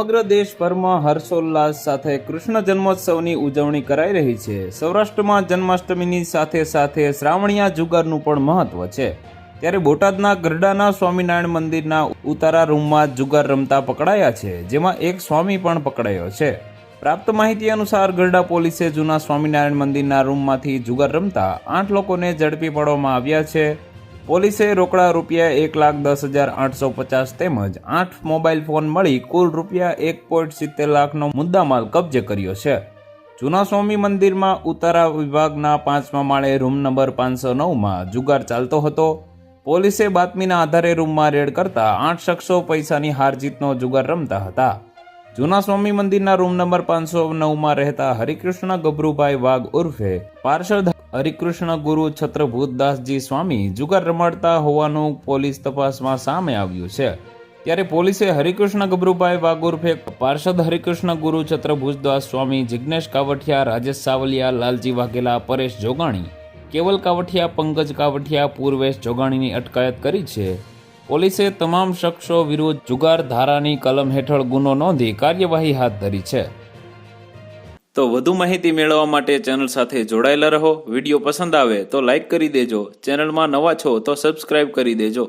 સમગ્ર દેશભરમાં હર્ષોલ્લાસ સાથે કૃષ્ણ જન્મોત્સવની ઉજવણી કરાઈ રહી છે। સૌરાષ્ટ્રમાં જન્માષ્ટમીની સાથે સાથે શ્રાવણીયા જુગારનું પણ મહત્વ છે। ત્યારે બોટાદના ગરડાના સ્વામિનારાયણ મંદિરના ઉતારા રૂમમાં જુગાર રમતા પકડાયા છે, જેમાં એક સ્વામી પણ પકડાયો છે। પ્રાપ્ત માહિતી અનુસાર ગરડા પોલીસે જૂના સ્વામિનારાયણ મંદિરના રૂમમાંથી જુગાર રમતા 8 લોકોને ઝડપી પાડવામાં આવ્યા છે। પોલીસે રોકડા રૂપિયા 1,10,850 તેમજ 8 મોબાઈલ ફોન મળી કુલ રૂપિયા 1.70 લાખનો મુદ્દામાલ કબજે કર્યો છે। જૂના સ્વામી મંદિરમાં ઉતારા વિભાગના 5મા માળે રૂમ નંબર 509માં જુગાર ચાલતો હતો। પોલીસે બાતમીના આધારે રૂમમાં રેડ કરતા 8 શખ્સો પૈસાની હારજીતનો જુગાર રમતા હતા। જૂના સ્વામી મંદિરના રૂમ નંબર 509માં રહેતા હરિકૃષ્ણ ગભરુભાઈ વાઘ ઉર્ફે પાર્ષદ હરિકૃષ્ણ ગુરુ છત્રભૂતદાસજી સ્વામી જુગાર રમાડતા હોવાનું પોલીસ તપાસમાં સામે આવ્યું છે। ત્યારે પોલીસે હરિકૃષ્ણ ગભરુભાઈ વાઘ ઉર્ફે પાર્ષદ હરિકૃષ્ણ ગુરુ છત્રભૂતદાસ સ્વામી, જિગ્નેશ કાવઠિયા, રાજેશ સાવલિયા, લાલજી વાઘેલા, પરેશ જોગાણી, કેવલ કાવઠિયા, પંકજ કાવઠિયા, પૂર્વેશ જોગાણીની અટકાયત કરી છે। પોલીસે તમામ શખ્સો વિરુદ્ધ જુગાર ધારાની કલમ હેઠળ ગુનો નોંધી કાર્યવાહી હાથ ધરી છે। તો વધુ માહિતી મેળવવા માટે ચેનલ સાથે જોડાયેલા રહો। વિડીયો પસંદ આવે તો લાઈક કરી દેજો। ચેનલમાં નવા છો તો સબસ્ક્રાઇબ કરી દેજો।